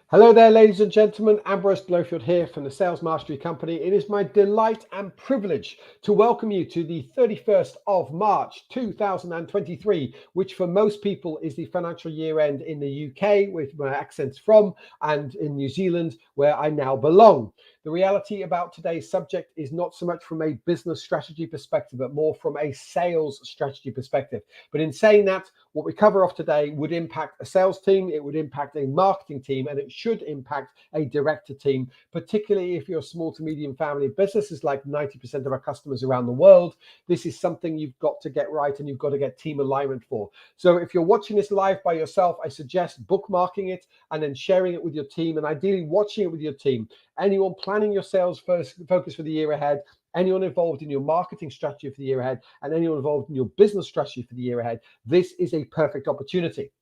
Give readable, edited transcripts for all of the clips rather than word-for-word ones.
Hello there, ladies and gentlemen. Ambrose Blowfield here from the Sales Mastery Company. It is my delight and privilege to welcome you to the 31st of March 2023, which for most people is the financial year end in the UK, with my accents from, and in New Zealand, where I now belong. The reality about today's subject is not so much from a business strategy perspective, but more from a sales strategy perspective. But in saying that, what we cover off today would impact a sales team, it would impact a marketing team, and it should impact a director team, particularly if you're a small to medium family businesses like 90% of our customers around the world. This is something you've got to get right and you've got to get team alignment for. So if you're watching this live by yourself, I suggest bookmarking it and then sharing it with your team, and ideally watching it with your team. Anyone planning your sales focus for the year ahead, anyone involved in your marketing strategy for the year ahead, and anyone involved in your business strategy for the year ahead, this is a perfect opportunity.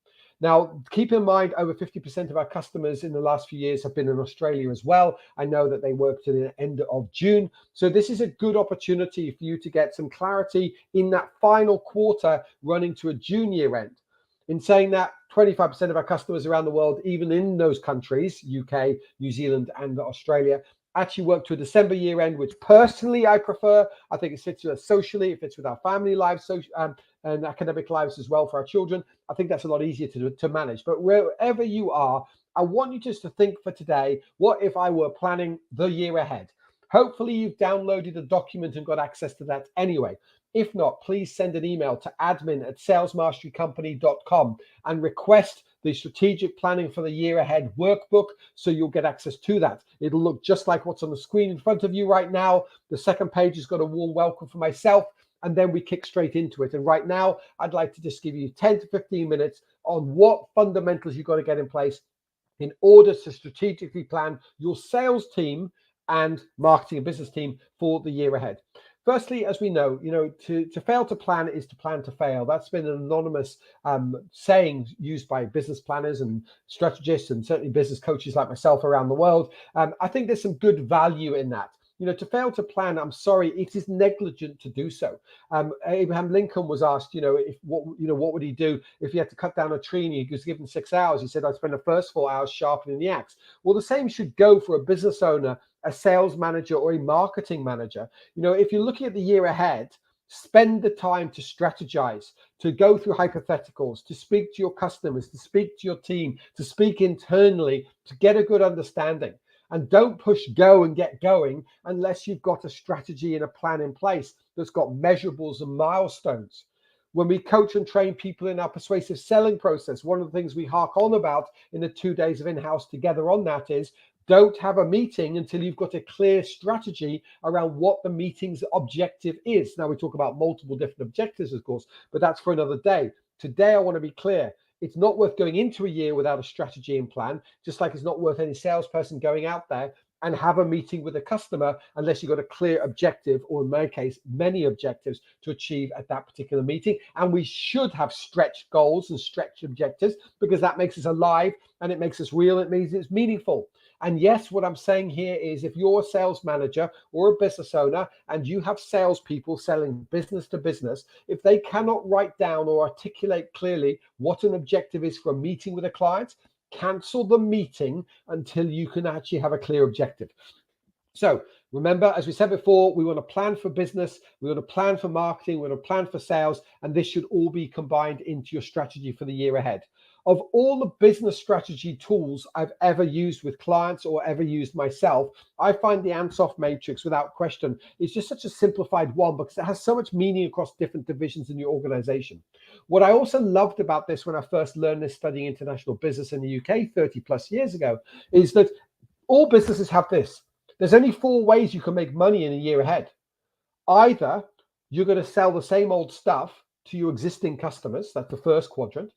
Now, keep in mind, over 50% of our customers in the last few years have been in Australia as well. I know that they work to the end of June. So this is a good opportunity for you to get some clarity in that final quarter running to a June year end. In saying that, 25% of our customers around the world, even in those countries, UK, New Zealand, and Australia, actually work to a December year end, which personally I prefer. I think it fits with us socially, it fits with our family lives, and academic lives as well for our children. I think that's a lot easier to manage. But wherever you are, I want you just to think for today, what if I were planning the year ahead? Hopefully you've downloaded a document and got access to that anyway. If not, please send an email to admin@salesmasterycompany.com and request the strategic planning for the year ahead workbook, so you'll get access to that. It'll look just like what's on the screen in front of you right now. The second page has got a warm welcome for myself, and then we kick straight into it. And right now, I'd like to just give you 10 to 15 minutes on what fundamentals you've got to get in place in order to strategically plan your sales team and marketing and business team for the year ahead. Firstly, as we know, to fail to plan is to plan to fail. That's been an anonymous saying used by business planners and strategists and certainly business coaches like myself around the world. I think there's some good value in that. To fail to plan, I'm sorry, it is negligent to do so. Abraham Lincoln was asked, what would he do if he had to cut down a tree and he was given 6 hours? He said, I'd spend the first 4 hours sharpening the axe. Well, the same should go for a business owner, a sales manager, or a marketing manager. If you're looking at the year ahead, spend the time to strategize, to go through hypotheticals, to speak to your customers, to speak to your team, to speak internally, to get a good understanding. And don't push go and get going unless you've got a strategy and a plan in place that's got measurables and milestones. When we coach and train people in our persuasive selling process, one of the things we hark on about in the 2 days of in-house together on that is, don't have a meeting until you've got a clear strategy around what the meeting's objective is. Now, we talk about multiple different objectives, of course, but that's for another day. Today, I want to be clear. It's not worth going into a year without a strategy and plan, just like it's not worth any salesperson going out there and have a meeting with a customer unless you've got a clear objective, or in my case, many objectives to achieve at that particular meeting. And we should have stretch goals and stretch objectives, because that makes us alive and it makes us real. It means it's meaningful. And yes, what I'm saying here is, if you're a sales manager or a business owner and you have salespeople selling business to business, if they cannot write down or articulate clearly what an objective is for a meeting with a client, cancel the meeting until you can actually have a clear objective. So remember, as we said before, we want to plan for business, we want to plan for marketing, we want to plan for sales, and this should all be combined into your strategy for the year ahead. Of all the business strategy tools I've ever used with clients or ever used myself, I find the Ansoff Matrix, without question, is just such a simplified one, because it has so much meaning across different divisions in your organization. What I also loved about this when I first learned this studying international business in the UK 30 plus years ago is that all businesses have this. There's only 4 ways you can make money in a year ahead. Either you're going to sell the same old stuff to your existing customers, that's the first quadrant,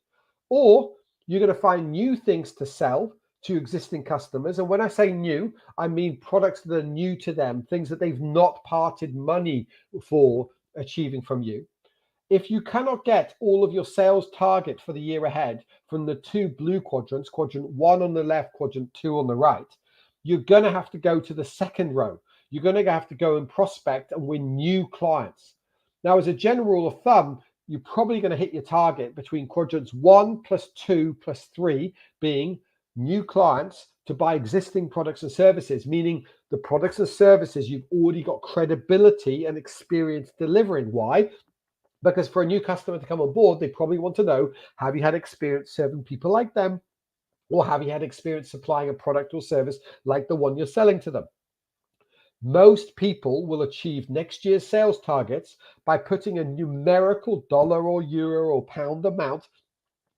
or you're going to find new things to sell to existing customers. And when I say new, I mean products that are new to them, things that they've not parted money for achieving from you. If you cannot get all of your sales target for the year ahead from the 2 blue quadrants, quadrant 1 on the left, quadrant 2 on the right, you're going to have to go to the second row. You're going to have to go and prospect and win new clients. Now, as a general rule of thumb, you're probably going to hit your target between quadrants 1 plus 2 plus 3 being new clients to buy existing products and services, meaning the products and services you've already got credibility and experience delivering. Why? Because for a new customer to come on board, they probably want to know, have you had experience serving people like them? Or have you had experience supplying a product or service like the one you're selling to them? Most people will achieve next year's sales targets by putting a numerical dollar or euro or pound amount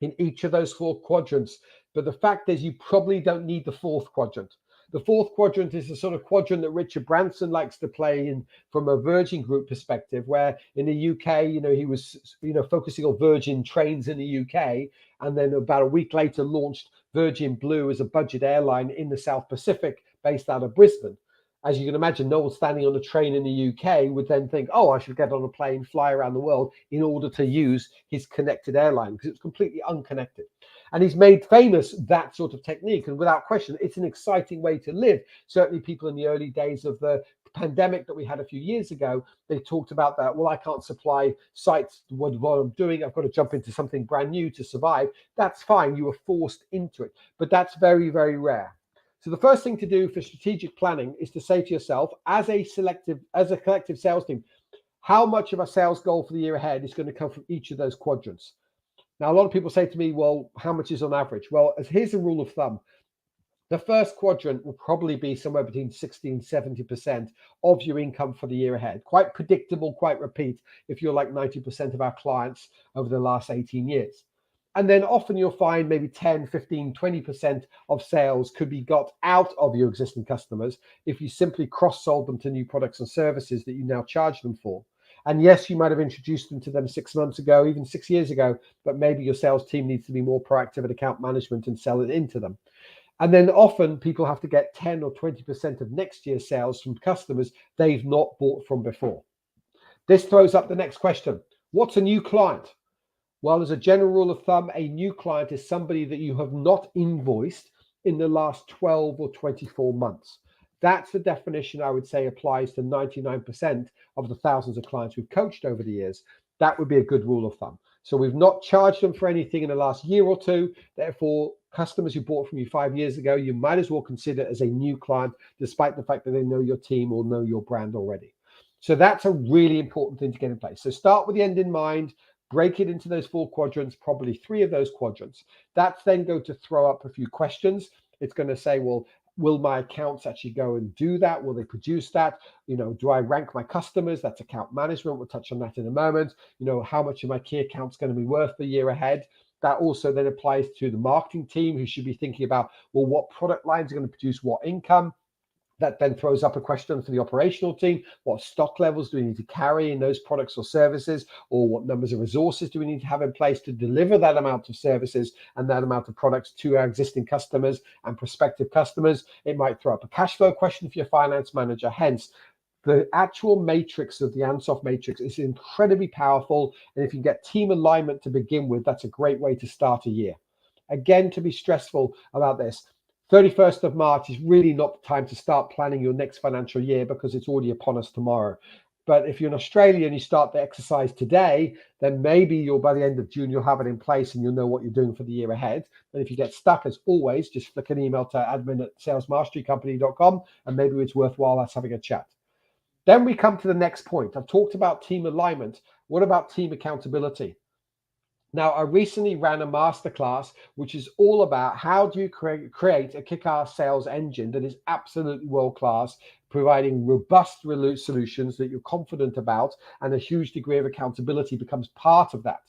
in each of those 4 quadrants. But the fact is, you probably don't need the 4th quadrant. The 4th quadrant is the sort of quadrant that Richard Branson likes to play in from a Virgin Group perspective, where in the UK, he was, focusing on Virgin Trains in the UK, and then about a week later launched Virgin Blue as a budget airline in the South Pacific based out of Brisbane. As you can imagine, no one standing on a train in the UK would then think, oh, I should get on a plane, fly around the world in order to use his connected airline, because it's completely unconnected. And he's made famous that sort of technique. And without question, it's an exciting way to live. Certainly people in the early days of the pandemic that we had a few years ago, they talked about that. Well, I can't supply sites what I'm doing. I've got to jump into something brand new to survive. That's fine. You were forced into it. But that's very, very rare. So the first thing to do for strategic planning is to say to yourself, as a collective sales team, how much of our sales goal for the year ahead is going to come from each of those quadrants? Now, a lot of people say to me, well, how much is on average? Well, here's a rule of thumb. The first quadrant will probably be somewhere between 60 and 70% of your income for the year ahead. Quite predictable, quite repeat, if you're like 90% of our clients over the last 18 years. And then often you'll find maybe 10, 15, 20% of sales could be got out of your existing customers if you simply cross-sold them to new products and services that you now charge them for. And yes, you might have introduced them to them 6 months ago, even 6 years ago, but maybe your sales team needs to be more proactive at account management and sell it into them. And then often people have to get 10 or 20% of next year's sales from customers they've not bought from before. This throws up the next question. What's a new client? Well, as a general rule of thumb, a new client is somebody that you have not invoiced in the last 12 or 24 months. That's the definition I would say applies to 99% of the thousands of clients we've coached over the years. That would be a good rule of thumb. So we've not charged them for anything in the last year or two. Therefore, customers who bought from you 5 years ago, you might as well consider as a new client, despite the fact that they know your team or know your brand already. So that's a really important thing to get in place. So start with the end in mind. Break it into those 4 quadrants, probably 3 of those quadrants. That's then going to throw up a few questions. It's going to say, well, will my accounts actually go and do that? Will they produce that? Do I rank my customers? That's account management. We'll touch on that in a moment. How much are my key accounts going to be worth the year ahead? That also then applies to the marketing team, who should be thinking about, well, what product lines are going to produce what income? That then throws up a question for the operational team. What stock levels do we need to carry in those products or services? Or what numbers of resources do we need to have in place to deliver that amount of services and that amount of products to our existing customers and prospective customers? It might throw up a cash flow question for your finance manager. Hence, the actual matrix of the Ansoff matrix is incredibly powerful. And if you get team alignment to begin with, that's a great way to start a year. Again, to be stressful about this, 31st of March is really not the time to start planning your next financial year, because it's already upon us tomorrow. But if you're in Australia and you start the exercise today, then maybe by the end of June, you'll have it in place and you'll know what you're doing for the year ahead. And if you get stuck, as always, just flick an email to admin@salesmasterycompany.com, and maybe it's worthwhile us having a chat. Then we come to the next point. I've talked about team alignment. What about team accountability? Now, I recently ran a masterclass, which is all about how do you create a kick-ass sales engine that is absolutely world-class, providing robust solutions that you're confident about, and a huge degree of accountability becomes part of that.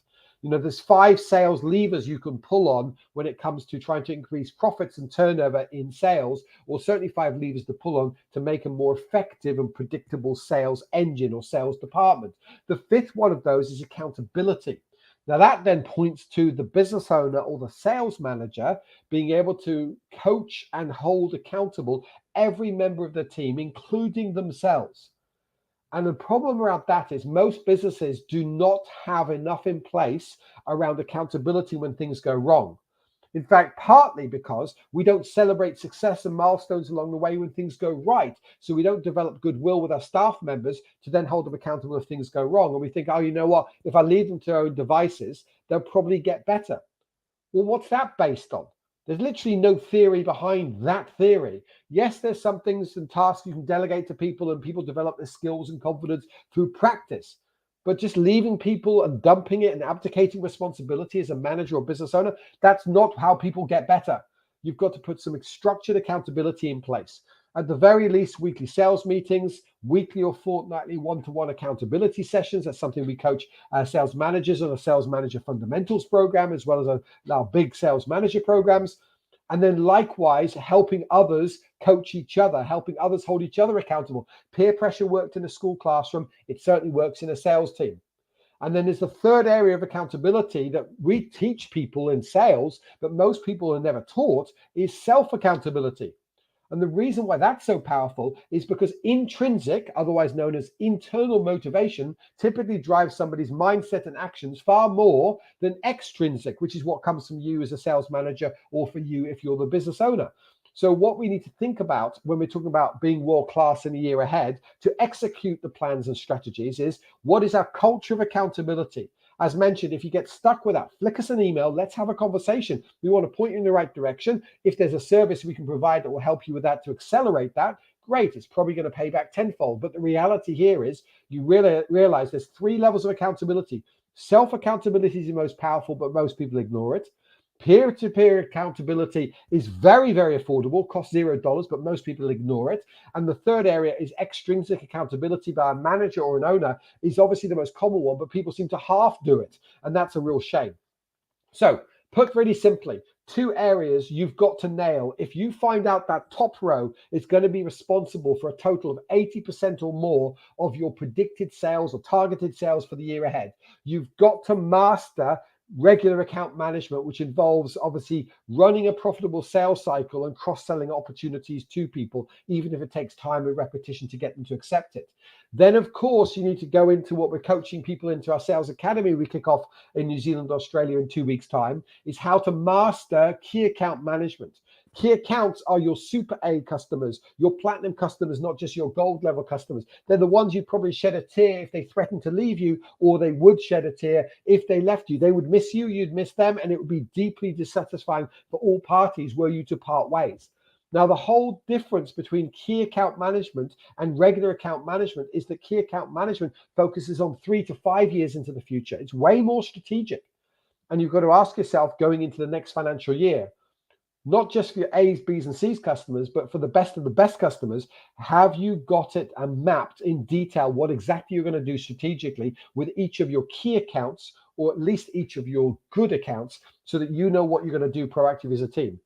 There's 5 sales levers you can pull on when it comes to trying to increase profits and turnover in sales, or certainly 5 levers to pull on to make a more effective and predictable sales engine or sales department. The 5th one of those is accountability. Now, that then points to the business owner or the sales manager being able to coach and hold accountable every member of the team, including themselves. And the problem around that is most businesses do not have enough in place around accountability when things go wrong. In fact, partly because we don't celebrate success and milestones along the way when things go right. So we don't develop goodwill with our staff members to then hold them accountable if things go wrong. And we think, oh, you know what? If I leave them to their own devices, they'll probably get better. Well, what's that based on? There's literally no theory behind that theory. Yes, there's some things and tasks you can delegate to people, and people develop their skills and confidence through practice. But just leaving people and dumping it and abdicating responsibility as a manager or business owner, that's not how people get better. You've got to put some structured accountability in place. At the very least, weekly sales meetings, weekly or fortnightly one-to-one accountability sessions. That's something we coach sales managers on a sales manager fundamentals program, as well as our big sales manager programs. And then likewise, helping others coach each other, helping others hold each other accountable. Peer pressure worked in a school classroom. It certainly works in a sales team. And then there's the third area of accountability that we teach people in sales, but most people are never taught, is self-accountability. And the reason why that's so powerful is because intrinsic, otherwise known as internal motivation, typically drives somebody's mindset and actions far more than extrinsic, which is what comes from you as a sales manager or for you if you're the business owner. So what we need to think about when we're talking about being world-class in the year ahead to execute the plans and strategies is, what is our culture of accountability? As mentioned, if you get stuck with that, flick us an email. Let's have a conversation. We want to point you in the right direction. If there's a service we can provide that will help you with that to accelerate that, great. It's probably going to pay back tenfold. But the reality here is you really realize there's 3 levels of accountability. Self-accountability is the most powerful, but most people ignore it. Peer-to-peer accountability is very, very affordable, costs $0, but most people ignore it. And the third area is extrinsic accountability by a manager or an owner is obviously the most common one, but people seem to half do it. And that's a real shame. So put really simply, 2 areas you've got to nail. If you find out that top row is going to be responsible for a total of 80% or more of your predicted sales or targeted sales for the year ahead, you've got to master regular account management, which involves obviously running a profitable sales cycle and cross-selling opportunities to people, even if it takes time and repetition to get them to accept it. Then, of course, you need to go into what we're coaching people into our sales academy. We kick off in New Zealand, Australia in 2 weeks' time, is how to master key account management. Key accounts are your super A customers, your platinum customers, not just your gold level customers. They're the ones you'd probably shed a tear if they threatened to leave you, or they would shed a tear if they left you. They would miss you, you'd miss them, and it would be deeply dissatisfying for all parties were you to part ways. Now, the whole difference between key account management and regular account management is that key account management focuses on 3 to 5 years into the future. It's way more strategic. And you've got to ask yourself going into the next financial year, not just for your A's, B's, and C's customers, but for the best of the best customers, have you got it and mapped in detail what exactly you're going to do strategically with each of your key accounts, or at least each of your good accounts, so that you know what you're going to do proactively as a team?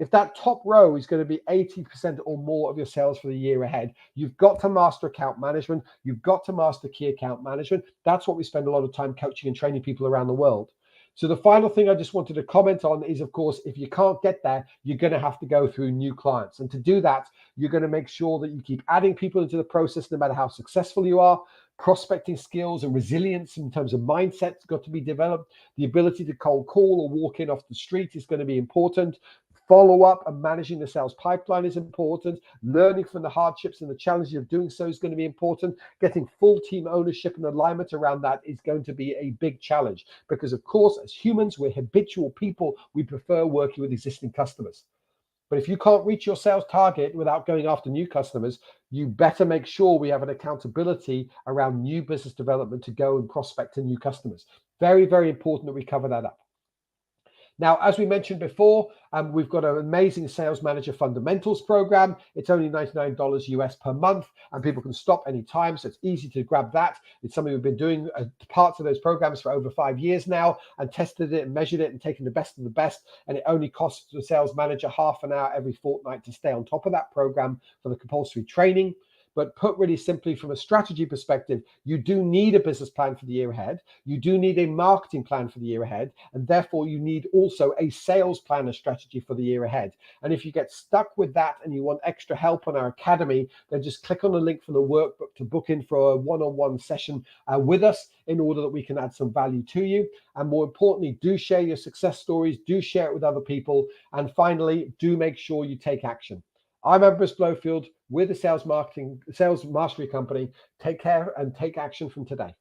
If that top row is going to be 80% or more of your sales for the year ahead, you've got to master account management. You've got to master key account management. That's what we spend a lot of time coaching and training people around the world. So the final thing I just wanted to comment on is, of course, if you can't get there, you're going to have to go through new clients. And to do that, you're going to make sure that you keep adding people into the process, no matter how successful you are. Prospecting skills and resilience in terms of mindset's got to be developed. The ability to cold call or walk in off the street is going to be important. Follow up and managing the sales pipeline is important. Learning from the hardships and the challenges of doing so is going to be important. Getting full team ownership and alignment around that is going to be a big challenge, because, of course, as humans, we're habitual people. We prefer working with existing customers. But if you can't reach your sales target without going after new customers, you better make sure we have an accountability around new business development to go and prospect to new customers. Very, very important that we cover that up. Now, as we mentioned before, we've got an amazing Sales Manager Fundamentals program. It's only $99 US per month, and people can stop anytime, so it's easy to grab that. It's something we've been doing parts of those programs for over 5 years now, and tested it and measured it and taken the best of the best, and it only costs the sales manager half an hour every fortnight to stay on top of that program for the compulsory training. But put really simply, from a strategy perspective, you do need a business plan for the year ahead. You do need a marketing plan for the year ahead. And therefore, you need also a sales plan and strategy for the year ahead. And if you get stuck with that and you want extra help on our academy, then just click on the link from the workbook to book in for a one-on-one session with us, in order that we can add some value to you. And more importantly, do share your success stories. Do share it with other people. And finally, do make sure you take action. I'm Bruce Blowfield with the Sales Mastery Company. Take care and take action from today.